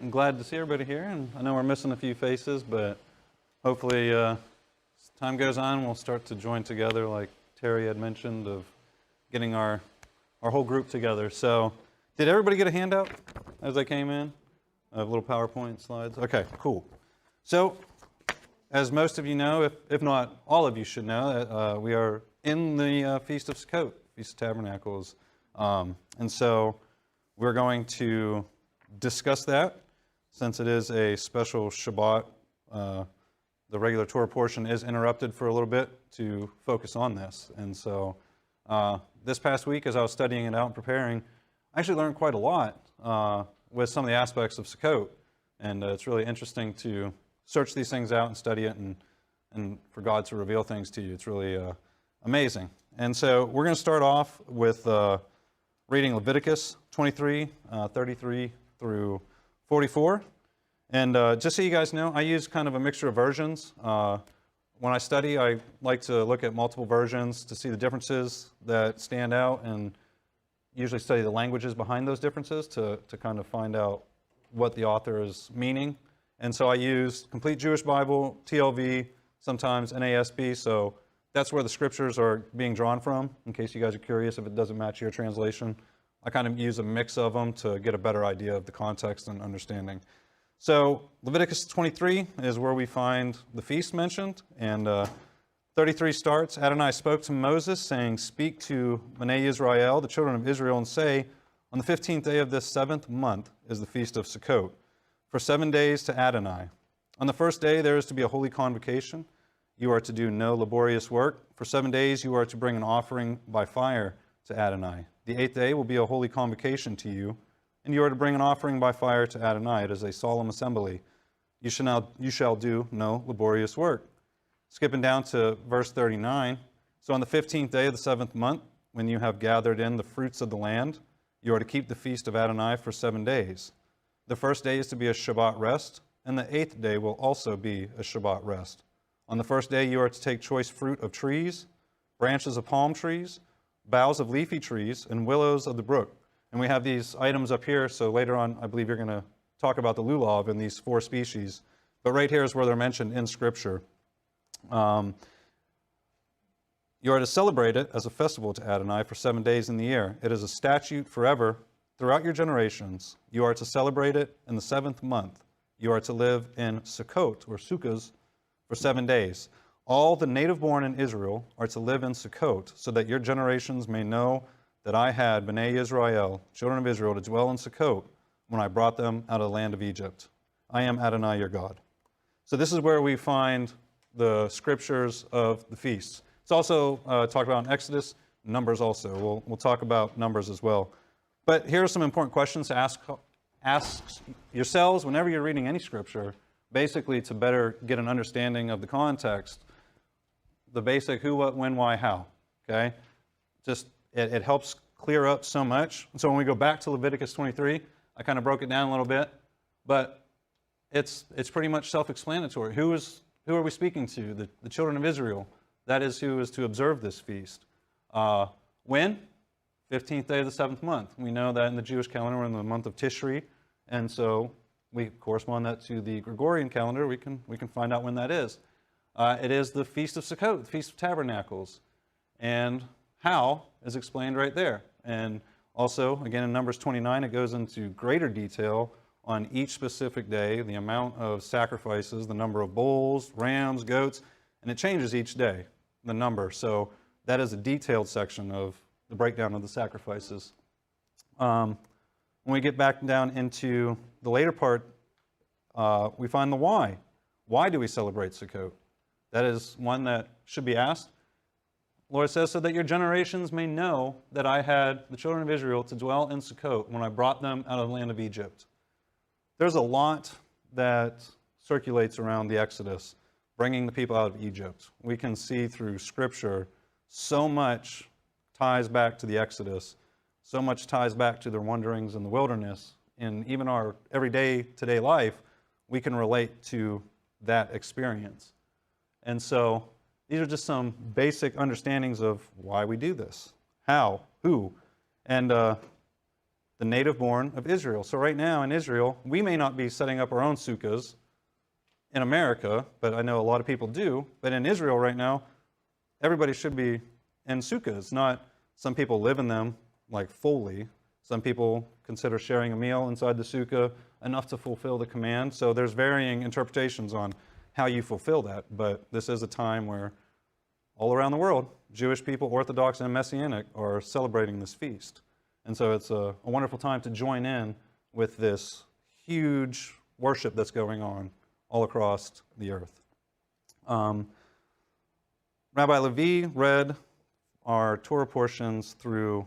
I'm glad to see everybody here, and I know we're missing a few faces, but hopefully as time goes on, we'll start to join together like Terry had mentioned of getting our whole group together. So did everybody get a handout as they came in? Little PowerPoint slides? Okay, cool. So as most of you know, if not all of you should know, we are in the Feast of Sukkot, Feast of Tabernacles. And so we're going to discuss that since it is a special Shabbat. The regular Torah portion is interrupted for a little bit to focus on this. And so this past week, as I was studying it out and preparing, I actually learned quite a lot with some of the aspects of Sukkot. And it's really interesting to search these things out and study it and for God to reveal things to you. It's really amazing. And so we're going to start off with reading Leviticus 23, 33 through 44. And just so you guys know, I use kind of a mixture of versions. When I study, I like to look at multiple versions to see the differences that stand out and usually study the languages behind those differences to kind of find out what the author is meaning. And so I use Complete Jewish Bible, TLV, sometimes NASB, so that's where the scriptures are being drawn from, in case you guys are curious if it doesn't match your translation. I kind of use a mix of them to get a better idea of the context and understanding. So Leviticus 23 is where we find the feast mentioned, and 33 starts, Adonai spoke to Moses, saying, "Speak to Bnei Israel, the children of Israel, and say, on the 15th day of this 7th month is the feast of Sukkot, for 7 days to Adonai. On the first day there is to be a holy convocation. You are to do no laborious work. For 7 days you are to bring an offering by fire to Adonai. The 8th day will be a holy convocation to you, and you are to bring an offering by fire to Adonai. It is a solemn assembly. You shall do no laborious work." Skipping down to verse 39. So on the 15th day of the 7th month, when you have gathered in the fruits of the land, you are to keep the feast of Adonai for 7 days. The first day is to be a Shabbat Rest, and the 8th day will also be a Shabbat Rest. On the first day you are to take choice fruit of trees, branches of palm trees, boughs of leafy trees, and willows of the brook. And we have these items up here, so later on I believe you're going to talk about the lulav and these 4 species. But right here is where they're mentioned in Scripture. You are to celebrate it as a festival to Adonai for 7 days in the year. It is a statute forever throughout your generations. You are to celebrate it in the 7th month. You are to live in Sukkot, or Sukkahs, for 7 days. All the native-born in Israel are to live in Sukkot, so that your generations may know that I had Bnei Israel, children of Israel, to dwell in Sukkot when I brought them out of the land of Egypt. I am Adonai your God. So this is where we find the scriptures of the feasts. It's also talked about in Exodus, Numbers also. We'll talk about Numbers as well. But here are some important questions to ask yourselves whenever you're reading any scripture, basically to better get an understanding of the context, the basic who, what, when, why, how. Okay? Just it helps clear up so much. So when we go back to Leviticus 23, I kind of broke it down a little bit, but it's pretty much self-explanatory. Who are we speaking to? The children of Israel. That is who is to observe this feast. When? 15th day of the 7th month. We know that in the Jewish calendar we're in the month of Tishri, and so we correspond that to the Gregorian calendar. We can find out when that is. It is the Feast of Sukkot, the Feast of Tabernacles. And how is explained right there. And also, again, in Numbers 29, it goes into greater detail on each specific day, the amount of sacrifices, the number of bulls, rams, goats, and it changes each day, the number. So that is a detailed section of the breakdown of the sacrifices. When we get back down into the later part, we find the why. Why do we celebrate Sukkot? That is one that should be asked. The Lord says, so that your generations may know that I had the children of Israel to dwell in Sukkot when I brought them out of the land of Egypt. There's a lot that circulates around the Exodus, bringing the people out of Egypt. We can see through Scripture so much ties back to the Exodus, so much ties back to their wanderings in the wilderness. In even our everyday today life, we can relate to that experience. And so these are just some basic understandings of why we do this, how, who. And the native born of Israel. So right now in Israel, we may not be setting up our own sukkahs in America, but I know a lot of people do. But in Israel right now, everybody should be in sukkahs. Not some people live in them like fully. Some people consider sharing a meal inside the sukkah enough to fulfill the command. So there's varying interpretations on how you fulfill that. But this is a time where all around the world, Jewish people, Orthodox and Messianic, are celebrating this feast. And so it's a wonderful time to join in with this huge worship that's going on all across the earth. Rabbi Levi read our Torah portions through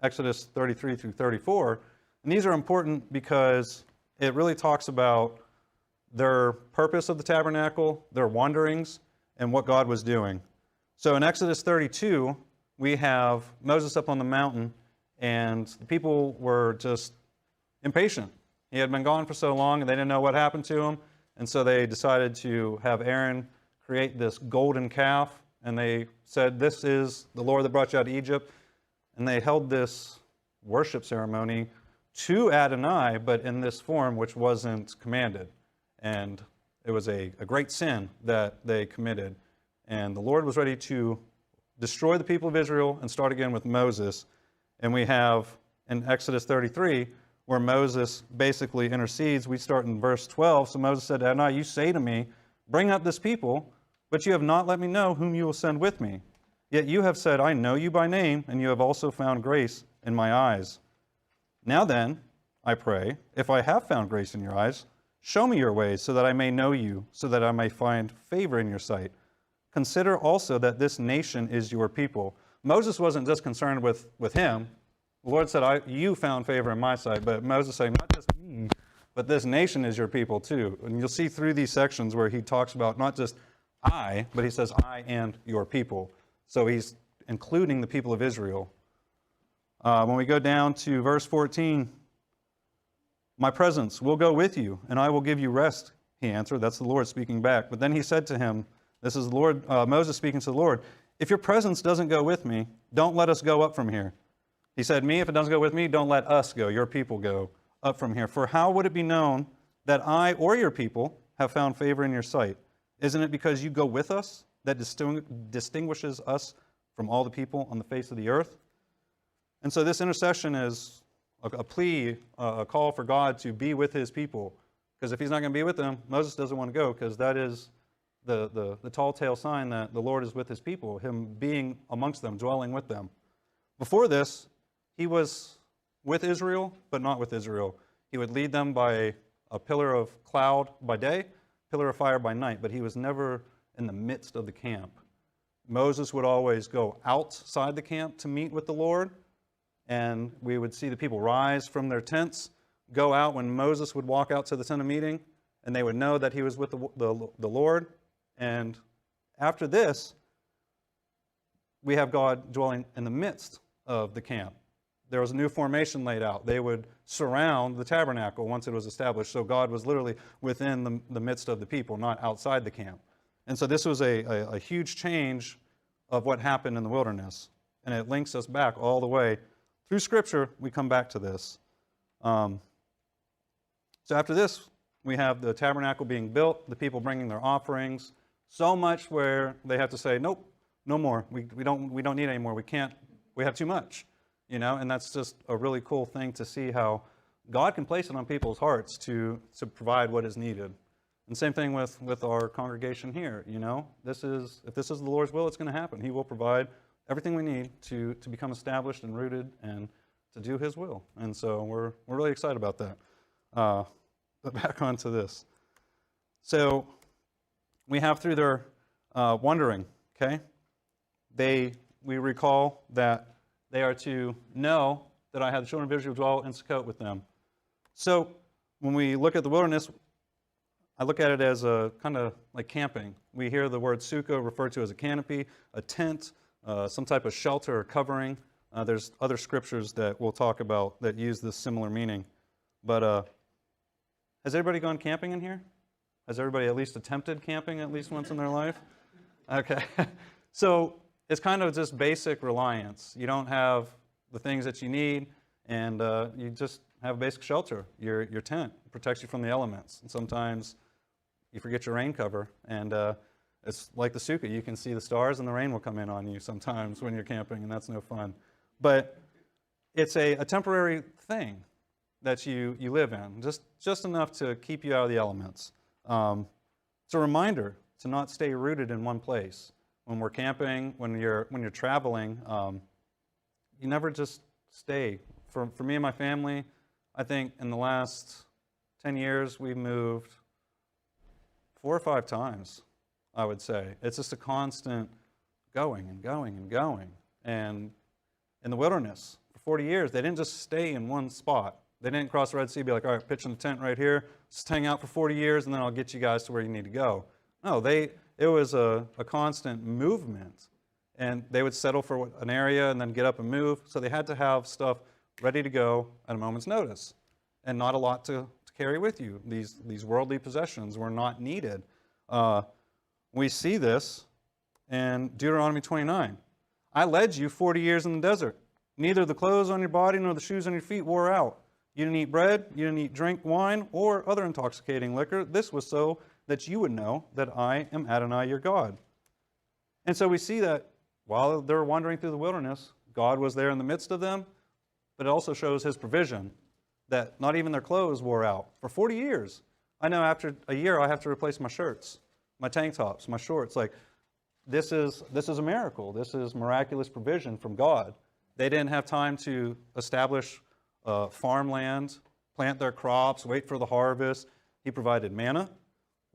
Exodus 33 through 34. And these are important because it really talks about their purpose of the tabernacle, their wanderings, and what God was doing. So in Exodus 32, we have Moses up on the mountain, and the people were just impatient. He had been gone for so long, and they didn't know what happened to him. And so they decided to have Aaron create this golden calf. And they said, "This is the Lord that brought you out of Egypt." And they held this worship ceremony to Adonai, but in this form which wasn't commanded. And it was a great sin that they committed. And the Lord was ready to destroy the people of Israel and start again with Moses. And we have in Exodus 33, where Moses basically intercedes. We start in verse 12. So Moses said to Adonai, "You say to me, 'Bring up this people,' but you have not let me know whom you will send with me. Yet you have said, 'I know you by name, and you have also found grace in my eyes.' Now then, I pray, if I have found grace in your eyes, show me your ways so that I may know you, so that I may find favor in your sight. Consider also that this nation is your people." Moses wasn't just concerned with him. The Lord said, "You found favor in my sight," but Moses said, "Not just me, but this nation is your people too." And you'll see through these sections where he talks about not just I, but he says, "I and your people." So he's including the people of Israel. When we go down to verse 14, "My presence will go with you, and I will give you rest," he answered. That's the Lord speaking back. But then he said to him, this is the Lord, Moses speaking to the Lord, "If your presence doesn't go with me, don't let us go up from here." He said, if it doesn't go with me, don't let us go, your people go up from here. "For how would it be known that I or your people have found favor in your sight? Isn't it because you go with us that distinguishes us from all the people on the face of the earth?" And so this intercession is a plea, a call for God to be with his people. Because if he's not going to be with them, Moses doesn't want to go, because that is the tall tale sign that the Lord is with his people, him being amongst them, dwelling with them. Before this, he was with Israel, but not with Israel. He would lead them by a pillar of cloud by day, pillar of fire by night, but he was never in the midst of the camp. Moses would always go outside the camp to meet with the Lord, and we would see the people rise from their tents, go out when Moses would walk out to the tent of meeting, and they would know that he was with the Lord. And after this, we have God dwelling in the midst of the camp. There was a new formation laid out. They would surround the tabernacle once it was established. So God was literally within the midst of the people, not outside the camp. And so this was a huge change of what happened in the wilderness. And it links us back all the way. Through Scripture, we come back to this. So after this, we have the tabernacle being built, the people bringing their offerings, so much where they have to say, "Nope, no more. We don't need any more. We have too much." And that's just a really cool thing to see how God can place it on people's hearts to provide what is needed. And same thing with our congregation here. If this is the Lord's will, it's going to happen. He will provide everything we need to become established and rooted and to do his will. And so we're really excited about that. But back onto this. So we have through their wandering, okay? We recall that they are to know that I had the children of Israel dwell in Sukkot with them. So when we look at the wilderness, I look at it as a kind of like camping. We hear the word sukkah referred to as a canopy, a tent, some type of shelter or covering. There's other scriptures that we'll talk about that use this similar meaning. But has everybody gone camping in here? Has everybody at least attempted camping at least once in their life? Okay. So it's kind of just basic reliance. You don't have the things that you need, and you just have a basic shelter. Your tent protects you from the elements. And sometimes you forget your rain cover, and it's like the sukkah. You can see the stars, and the rain will come in on you sometimes when you're camping, and that's no fun. But it's a temporary thing that you live in, just enough to keep you out of the elements. It's a reminder to not stay rooted in one place. When we're camping, when you're traveling, you never just stay. For me and my family, I think in the last 10 years, we've moved 4 or 5 times, I would say. It's just a constant going and going and going. And in the wilderness, for 40 years, they didn't just stay in one spot. They didn't cross the Red Sea and be like, all right, pitch in the tent right here, just hang out for 40 years, and then I'll get you guys to where you need to go. No, it was a constant movement. And they would settle for an area and then get up and move. So they had to have stuff ready to go at a moment's notice, and not a lot to carry with you. These worldly possessions were not needed. We see this in Deuteronomy 29. I led you 40 years in the desert. Neither the clothes on your body nor the shoes on your feet wore out. You didn't eat bread, you didn't drink wine, or other intoxicating liquor. This was so that you would know that I am Adonai your God. And so we see that while they're wandering through the wilderness, God was there in the midst of them, but it also shows his provision, that not even their clothes wore out. For 40 years, I know after a year I have to replace my shirts, my tank tops, my shorts. Like, this is a miracle. This is miraculous provision from God. They didn't have time to establish farmland, plant their crops, wait for the harvest. He provided manna,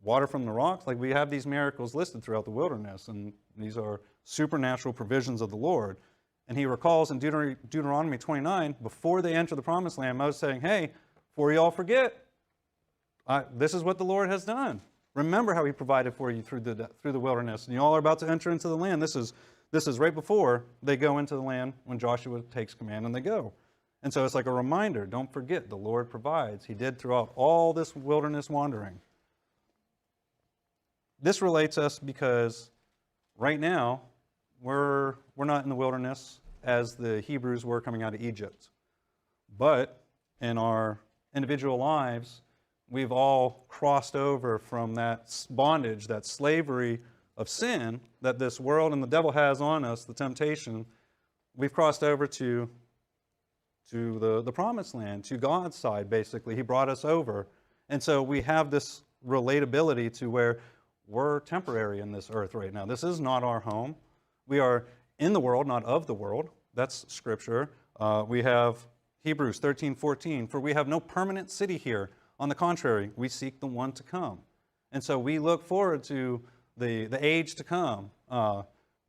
water from the rocks. Like, we have these miracles listed throughout the wilderness, and these are supernatural provisions of the Lord. And he recalls in Deuteronomy 29, before they enter the promised land, Moses saying, hey, before you all forget, this is what the Lord has done. Remember how he provided for you through the wilderness. And you all are about to enter into the land. This is right before they go into the land when Joshua takes command and they go. And so it's like a reminder, don't forget, the Lord provides. He did throughout all this wilderness wandering. This relates us because right now, we're not in the wilderness as the Hebrews were coming out of Egypt. But in our individual lives, we've all crossed over from that bondage, that slavery of sin that this world and the devil has on us, the temptation. We've crossed over to the promised land, to God's side, basically. He brought us over. And so we have this relatability to where we're temporary in this earth right now. This is not our home. We are in the world, not of the world. That's Scripture. We have Hebrews 13:14. For we have no permanent city here. On the contrary, we seek the one to come. And so we look forward to the age to come,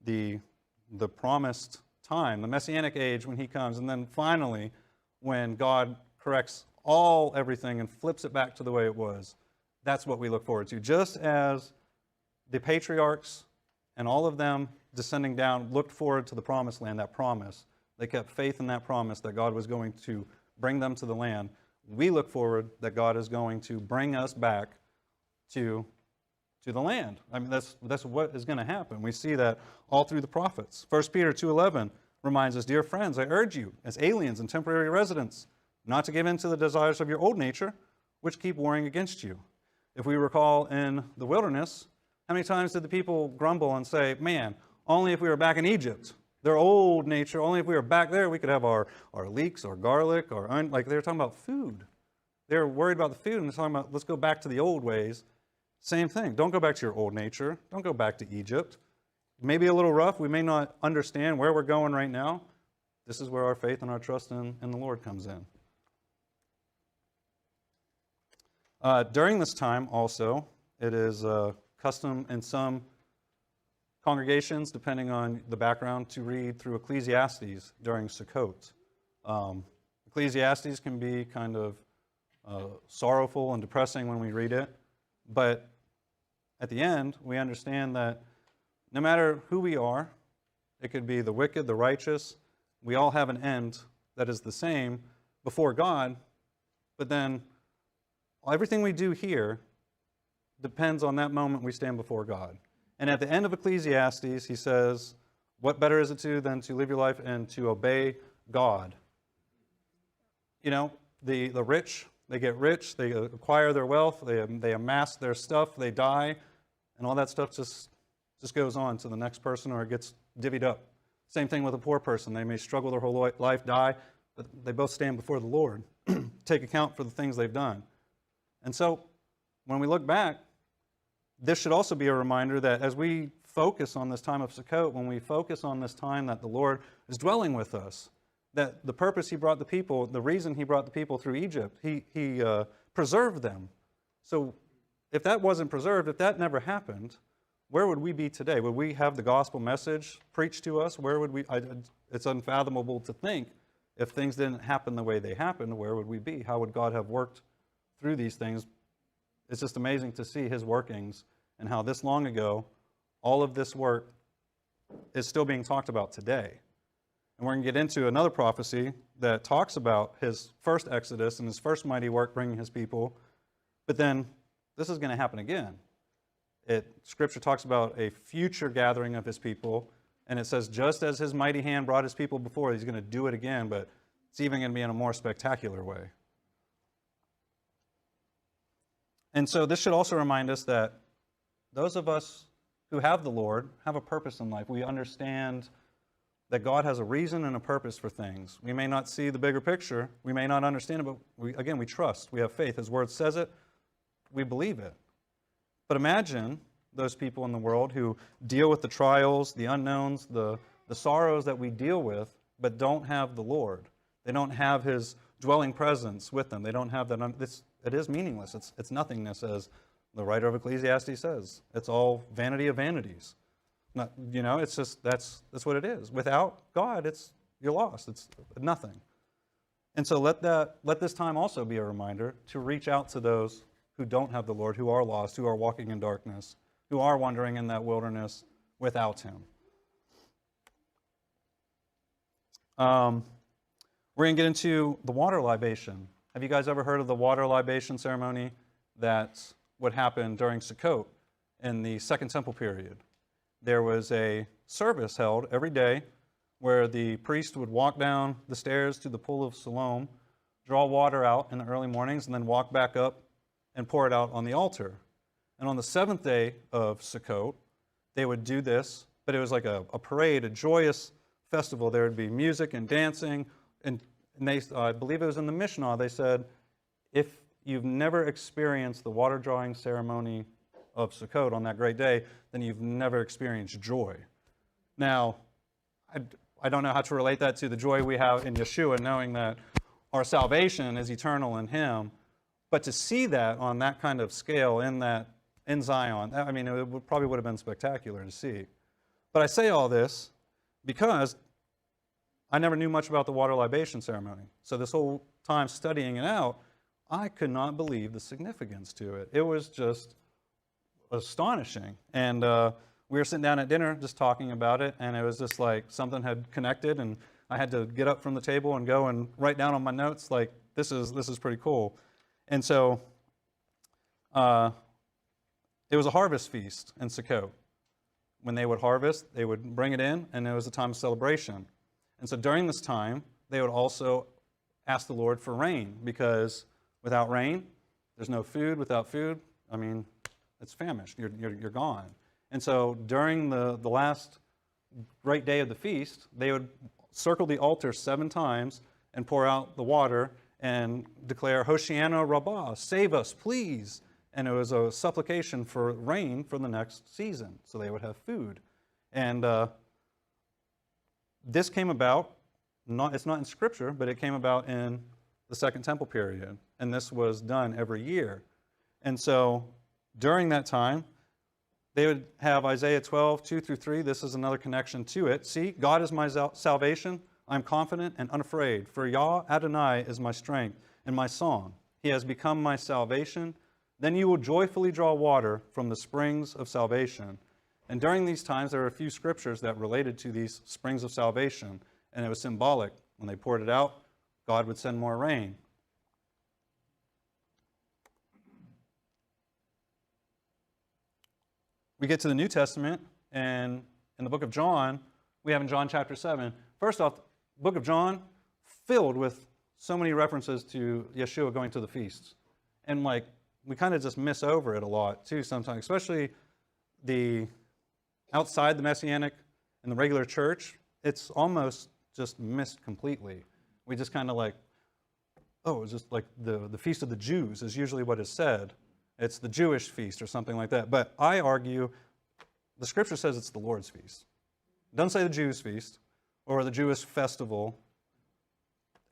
the promised time, the Messianic age when he comes. And then finally, when God corrects everything and flips it back to the way it was. That's what we look forward to. Just as the patriarchs and all of them descending down looked forward to the promised land, that promise. They kept faith in that promise that God was going to bring them to the land. We look forward that God is going to bring us back to the land. I mean, that's what is going to happen. We see that all through the prophets. 1 Peter 2:11 reminds us, dear friends, I urge you, as aliens and temporary residents, not to give in to the desires of your old nature, which keep warring against you. If we recall in the wilderness, how many times did the people grumble and say, man, only if we were back in Egypt, their old nature, only if we were back there, we could have our leeks, our garlic, like they were talking about food. They were worried about the food, and they're talking about, let's go back to the old ways. Same thing. Don't go back to your old nature. Don't go back to Egypt. Maybe a little rough. We may not understand where we're going right now. This is where our faith and our trust in the Lord comes in. During this time also, it is custom in some congregations, depending on the background, to read through Ecclesiastes during Sukkot. Ecclesiastes can be kind of sorrowful and depressing when we read it, but at the end, we understand that no matter who we are, it could be the wicked, the righteous, we all have an end that is the same before God, but then everything we do here depends on that moment we stand before God. And at the end of Ecclesiastes, he says, what better is it than to live your life and to obey God? the rich, they get rich, they acquire their wealth, they amass their stuff, they die, and all that stuff just goes on to the next person, or it gets divvied up. Same thing with a poor person. They may struggle their whole life, die, but they both stand before the Lord, take account for the things they've done. And so when we look back, this should also be a reminder that as we focus on this time of Sukkot, when we focus on this time that the Lord is dwelling with us, that the purpose He brought the people, the reason He brought the people through Egypt, He preserved them. So if that wasn't preserved, if that never happened, where would we be today? Would we have the gospel message preached to us? Where would we? It's unfathomable to think if things didn't happen the way they happened, where would we be? How would God have worked through these things? It's just amazing to see His workings and how this long ago, all of this work is still being talked about today. And we're going to get into another prophecy that talks about His first Exodus and His first mighty work bringing His people. But then this is going to happen again. Scripture talks about a future gathering of His people, and it says just as His mighty hand brought His people before, He's going to do it again, but it's even going to be in a more spectacular way. And so this should also remind us that those of us who have the Lord have a purpose in life. We understand that God has a reason and a purpose for things. We may not see the bigger picture, we may not understand it, but we trust, we have faith. His Word says it, we believe it. But imagine those people in the world who deal with the trials, the unknowns, the sorrows that we deal with, but don't have the Lord. They don't have His dwelling presence with them. They don't have that. It is meaningless. It's nothingness, as the writer of Ecclesiastes says. It's all vanity of vanities. It's just that's what it is. Without God, you're lost. It's nothing. And so let this time also be a reminder to reach out to those who don't have the Lord, who are lost, who are walking in darkness, who are wandering in that wilderness without Him. We're going to get into the water libation. Have you guys ever heard of the water libation ceremony that would happen during Sukkot in the Second Temple period? There was a service held every day where the priest would walk down the stairs to the pool of Siloam, draw water out in the early mornings, and then walk back up and pour it out on the altar. And on the seventh day of Sukkot, they would do this, but it was like a parade, a joyous festival. There would be music and dancing, and they, I believe it was in the Mishnah, they said, if you've never experienced the water drawing ceremony of Sukkot on that great day, then you've never experienced joy. Now, I don't know how to relate that to the joy we have in Yeshua, knowing that our salvation is eternal in Him. But to see that on that kind of scale in Zion, I mean, it probably would have been spectacular to see. But I say all this because I never knew much about the water libation ceremony. So this whole time studying it out, I could not believe the significance to it. It was just astonishing. And we were sitting down at dinner just talking about it, and it was just like something had connected, and I had to get up from the table and go and write down on my notes, like, this is pretty cool. And so it was a harvest feast in Sukkot. When they would harvest, they would bring it in, and it was a time of celebration. And so during this time, they would also ask the Lord for rain, because without rain, there's no food. Without food, I mean, it's famished. You're gone. And so during the last great day of the feast, they would circle the altar 7 times and pour out the water and declare, Hoshiana Rabbah, save us, please. And it was a supplication for rain for the next season, so they would have food. And this came about, it's not in Scripture, but it came about in the Second Temple period. And this was done every year. And so during that time, they would have Isaiah 12, 2-3. This is another connection to it. See, God is my salvation. I'm confident and unafraid. For Yah Adonai is my strength and my song. He has become my salvation. Then you will joyfully draw water from the springs of salvation. And during these times, there were a few scriptures that related to these springs of salvation. And it was symbolic. When they poured it out, God would send more rain. We get to the New Testament, and in the book of John, we have in John chapter 7. First off, the book of John, filled with so many references to Yeshua going to the feasts. And like, we kind of just miss over it a lot too sometimes, especially the outside the Messianic and the regular church. It's almost just missed completely. We just kind of like, oh, it's just like the Feast of the Jews is usually what is said. It's the Jewish feast or something like that. But I argue the scripture says it's the Lord's feast. It doesn't say the Jews' feast or the Jewish festival.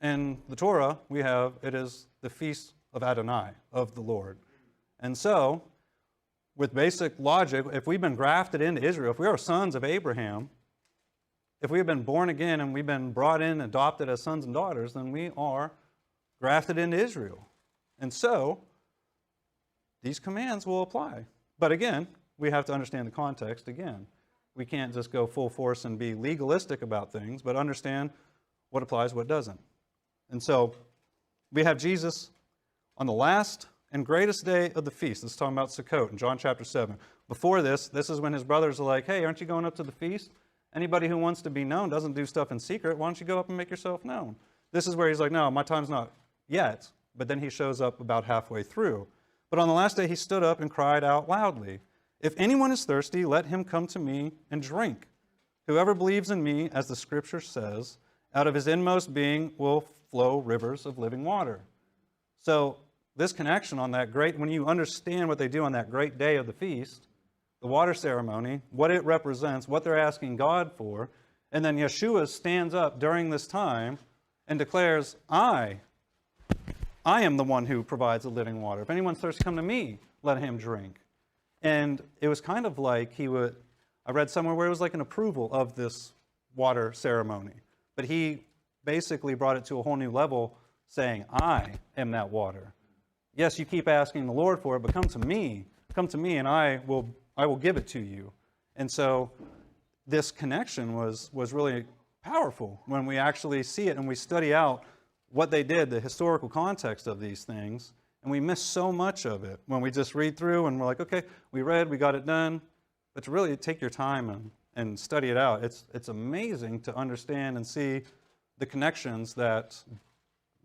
In the Torah, we have, it is the feast of Adonai, of the Lord. And so, with basic logic, if we've been grafted into Israel, if we are sons of Abraham, if we have been born again and we've been brought in, adopted as sons and daughters, then we are grafted into Israel. And so, these commands will apply. But again, we have to understand the context again. We can't just go full force and be legalistic about things, but understand what applies, what doesn't. And so, we have Jesus on the last and greatest day of the feast. This is talking about Sukkot in John chapter 7. Before this is when his brothers are like, hey, aren't you going up to the feast? Anybody who wants to be known doesn't do stuff in secret. Why don't you go up and make yourself known? This is where he's like, no, my time's not yet. But then he shows up about halfway through. But on the last day he stood up and cried out loudly, if anyone is thirsty, let him come to me and drink. Whoever believes in me, as the scripture says, out of his inmost being will flow rivers of living water. So this connection on that great, when you understand what they do on that great day of the feast, the water ceremony, what it represents, what they're asking God for, and then Yeshua stands up during this time and declares, I am the one who provides the living water. If anyone's thirsty, come to me, let him drink. And it was kind of like I read somewhere where it was like an approval of this water ceremony. But he basically brought it to a whole new level, saying, I am that water. Yes, you keep asking the Lord for it, but come to me, and I will give it to you. And so this connection was really powerful when we actually see it and we study out what they did, the historical context of these things, and we miss so much of it when we just read through and we're like, okay, we read, we got it done. But to really take your time and study it out, it's amazing to understand and see the connections that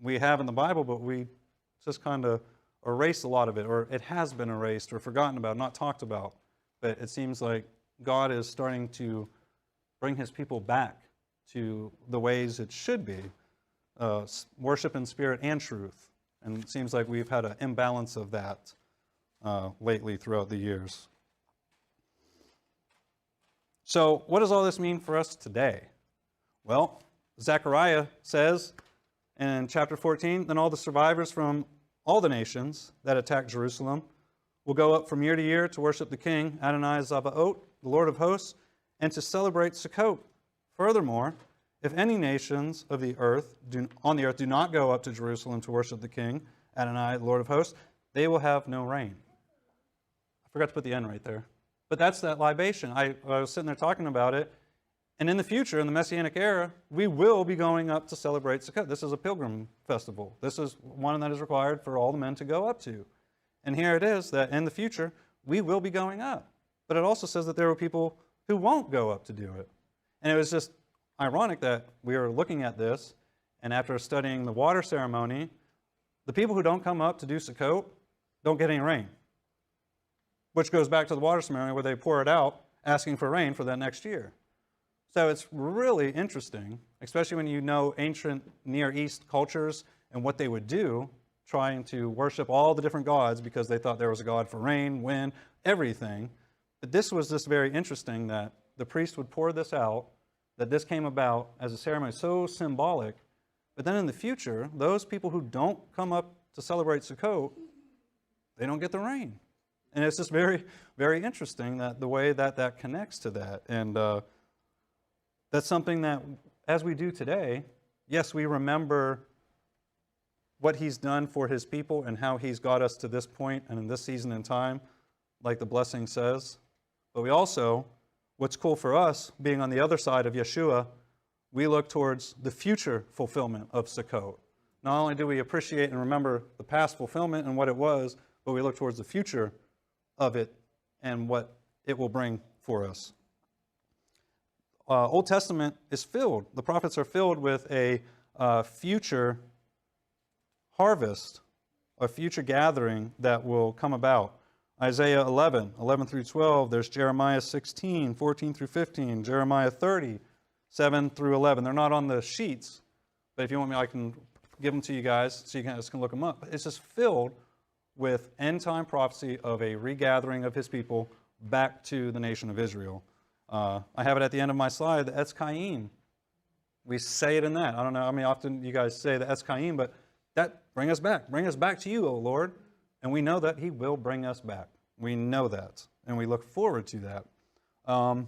we have in the Bible, but we just kind of erase a lot of it, or it has been erased or forgotten about, not talked about. But it seems like God is starting to bring his people back to the ways it should be, worship in spirit and truth. And it seems like we've had an imbalance of that lately throughout the years. So what does all this mean for us today? Well, Zechariah says in chapter 14, then all the survivors from all the nations that attacked Jerusalem will go up from year to year to worship the King, Adonai Zavaot, the Lord of hosts, and to celebrate Sukkot. Furthermore, if any nations of the earth on the earth do not go up to Jerusalem to worship the King, Adonai, the Lord of hosts, they will have no rain. I forgot to put the N right there. But that's that libation. I was sitting there talking about it. And in the future, in the Messianic era, we will be going up to celebrate Sukkot. This is a pilgrim festival. This is one that is required for all the men to go up to. And here it is that in the future, we will be going up. But it also says that there are people who won't go up to do it. And it was just ironic that we are looking at this, and after studying the water ceremony, the people who don't come up to do Sukkot don't get any rain. Which goes back to the water ceremony where they pour it out, asking for rain for that next year. So it's really interesting, especially when you know ancient Near East cultures and what they would do, trying to worship all the different gods because they thought there was a god for rain, wind, everything. But this was just very interesting that the priest would pour this out, that this came about as a ceremony so symbolic. But then in the future, those people who don't come up to celebrate Sukkot, they don't get the rain. And it's just very, very interesting that the way that connects to that. And that's something that, as we do today, yes, we remember what he's done for his people and how he's got us to this point and in this season in time, like the blessing says. But we also, what's cool for us, being on the other side of Yeshua, we look towards the future fulfillment of Sukkot. Not only do we appreciate and remember the past fulfillment and what it was, but we look towards the future of it and what it will bring for us. Old Testament is filled, the prophets are filled with a future harvest, a future gathering that will come about. Isaiah 11 through 12. There's Jeremiah 16, 14 through 15. Jeremiah 30, 7 through 11. They're not on the sheets, but if you want me, I can give them to you guys so you guys can look them up. It's just filled with end-time prophecy of a regathering of his people back to the nation of Israel. I have it at the end of my slide, the Etz Chaim. We say it in that. I don't know, I mean, often you guys say the Etz Chaim, but that, bring us back to you, O Lord. And we know that he will bring us back. We know that, and we look forward to that.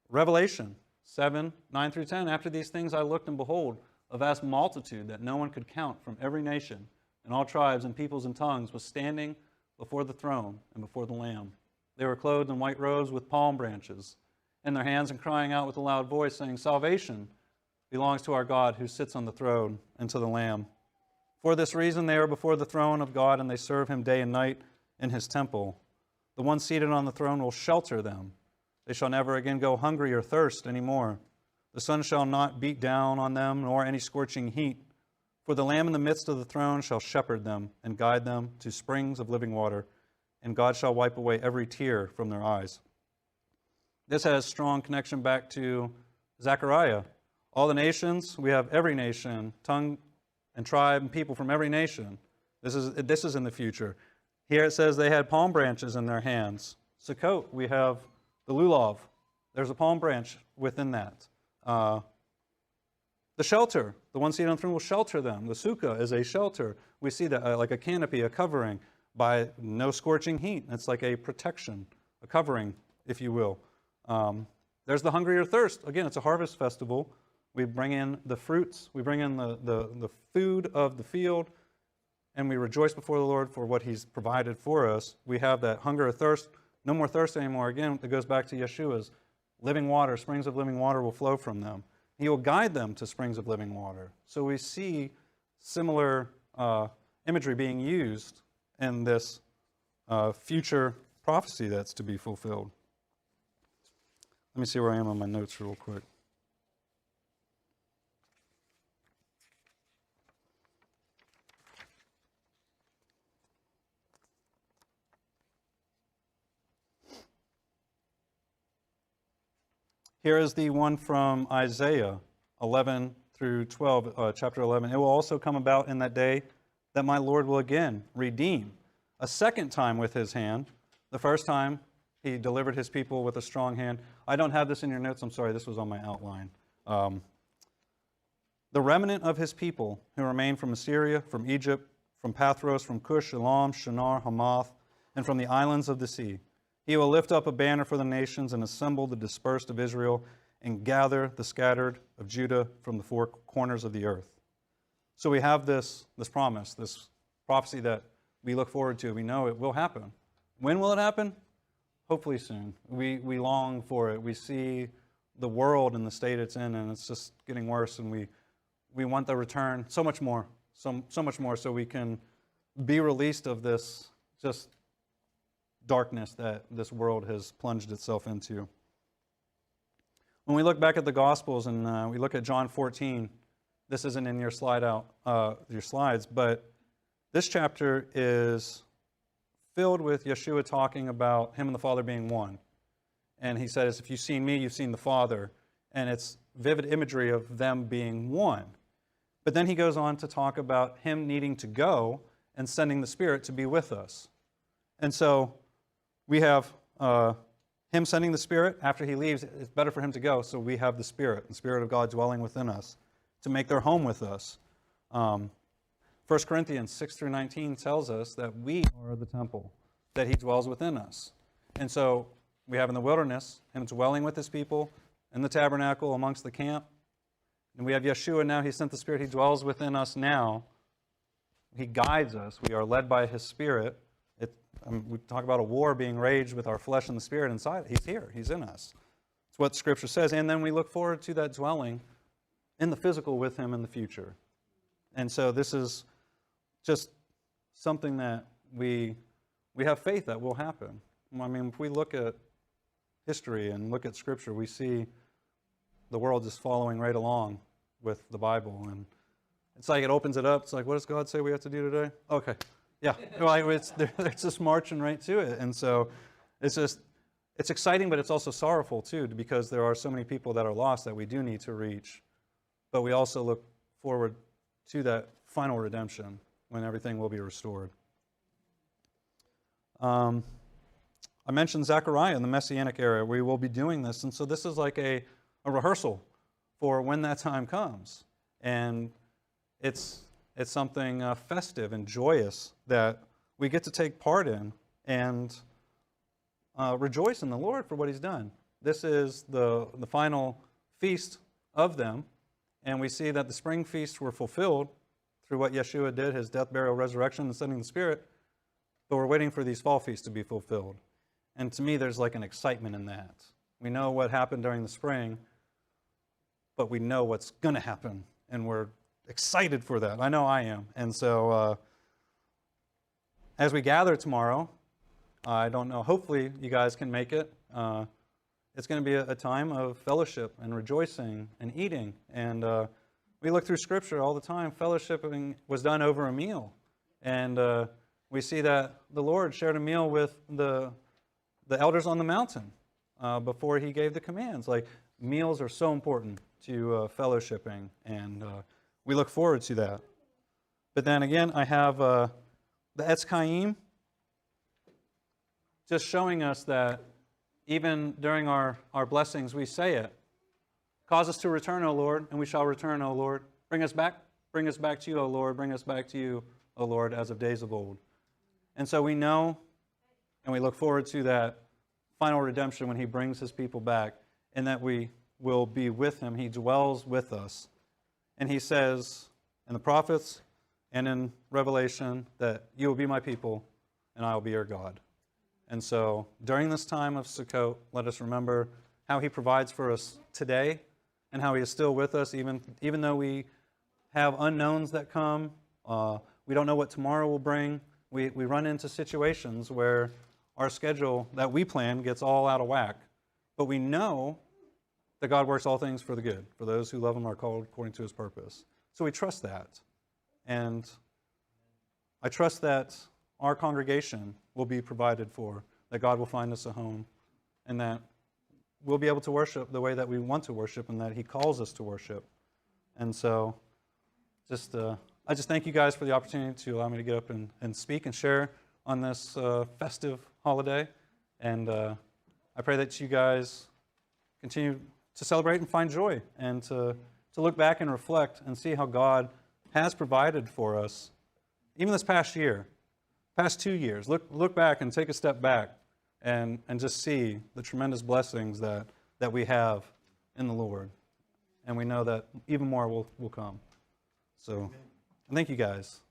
Revelation 7, 9 through 10. After these things I looked, and behold, a vast multitude that no one could count from every nation and all tribes and peoples and tongues was standing before the throne and before the Lamb. They were clothed in white robes with palm branches in their hands, and crying out with a loud voice, saying, Salvation belongs to our God who sits on the throne and to the Lamb. For this reason they are before the throne of God, and they serve him day and night in his temple. The one seated on the throne will shelter them. They shall never again go hungry or thirst any more. The sun shall not beat down on them, nor any scorching heat. For the Lamb in the midst of the throne shall shepherd them and guide them to springs of living water, and God shall wipe away every tear from their eyes. This has strong connection back to Zechariah. All the nations, we have every nation, tongue and tribe and people from every nation. This is in the future. Here it says they had palm branches in their hands. Sukkot, we have the lulav. There's a palm branch within that. The shelter, the one seated on the throne will shelter them. The sukkah is a shelter. We see that like a canopy, a covering by no scorching heat. It's like a protection, a covering, if you will. There's the hungry or thirst. Again, it's a harvest festival. We bring in the fruits, we bring in the food of the field, and we rejoice before the Lord for what he's provided for us. We have that hunger or thirst, no more thirst anymore. Again, it goes back to Yeshua's living water, springs of living water will flow from them. He will guide them to springs of living water. So we see similar imagery being used in this future prophecy that's to be fulfilled. Let me see where I am on my notes real quick. Here is the one from Isaiah 11 through 12, chapter 11. It will also come about in that day that my Lord will again redeem a second time with his hand. The first time he delivered his people with a strong hand. I don't have this in your notes. I'm sorry, this was on my outline. The remnant of his people who remain from Assyria, from Egypt, from Pathros, from Cush, Elam, Shinar, Hamath, and from the islands of the sea. He will lift up a banner for the nations and assemble the dispersed of Israel and gather the scattered of Judah from the four corners of the earth. So we have this promise, this prophecy that we look forward to. We know it will happen. When will it happen? Hopefully soon. We long for it. We see the world and the state it's in, and it's just getting worse, and we want the return so much more, so much more, so we can be released of this just darkness that this world has plunged itself into. When we look back at the Gospels and we look at John 14, this isn't in your your slides, but this chapter is filled with Yeshua talking about him and the Father being one. And he says, if you've seen me, you've seen the Father. And it's vivid imagery of them being one. But then he goes on to talk about him needing to go and sending the Spirit to be with us. And so we have him sending the Spirit. After he leaves, it's better for him to go, so we have the Spirit of God dwelling within us, to make their home with us. 1 Corinthians 6 through 19 tells us that we are the temple, that he dwells within us. And so we have in the wilderness him dwelling with his people, in the tabernacle amongst the camp. And we have Yeshua now. He sent the Spirit. He dwells within us now. He guides us. We are led by his Spirit. We talk about a war being waged with our flesh and the Spirit inside. He's here. He's in us. It's what Scripture says. And then we look forward to that dwelling in the physical with him in the future. And so this is just something that we have faith that will happen. I mean, if we look at history and look at Scripture, we see the world just following right along with the Bible. And it's like it opens it up. It's like, what does God say we have to do today? Okay, yeah. Well, they're just marching right to it. And so it's exciting, but it's also sorrowful too, because there are so many people that are lost that we do need to reach. But we also look forward to that final redemption when everything will be restored. I mentioned Zechariah in the Messianic era. We will be doing this. And so this is like a rehearsal for when that time comes. And it's something festive and joyous that we get to take part in and rejoice in the Lord for what He's done. This is the final feast of them. And we see that the spring feasts were fulfilled through what Yeshua did, His death, burial, resurrection, and sending the Spirit. But we're waiting for these fall feasts to be fulfilled. And to me, there's like an excitement in that. We know what happened during the spring, but we know what's going to happen. And we're excited for that. I know I am. And so as we gather tomorrow, I don't know, hopefully you guys can make it. It's going to be a time of fellowship and rejoicing and eating. And we look through Scripture all the time. Fellowshipping was done over a meal. And we see that the Lord shared a meal with the elders on the mountain before He gave the commands. Like, meals are so important to fellowshipping, and we look forward to that. But then again, I have the Etz Chaim, just showing us that even during our blessings, we say it. Cause us to return, O Lord, and we shall return, O Lord. Bring us back to you, O Lord. Bring us back to you, O Lord, as of days of old. And so we know, and we look forward to that final redemption when He brings His people back, and that we will be with Him. He dwells with us. And He says in the prophets and in Revelation that you will be my people, and I will be your God. And so during this time of Sukkot, let us remember how He provides for us today and how He is still with us, even though we have unknowns that come. We don't know what tomorrow will bring. We run into situations where our schedule that we plan gets all out of whack. But we know that God works all things for the good, for those who love Him are called according to His purpose. So we trust that. And I trust that our congregation will be provided for, that God will find us a home, and that we'll be able to worship the way that we want to worship and that He calls us to worship. And so I just thank you guys for the opportunity to allow me to get up and speak and share on this festive holiday. And I pray that you guys continue to celebrate and find joy, and to look back and reflect and see how God has provided for us, even this past 2 years. Look back and take a step back and just see the tremendous blessings that we have in the Lord. And we know that even more will come. So, thank you guys.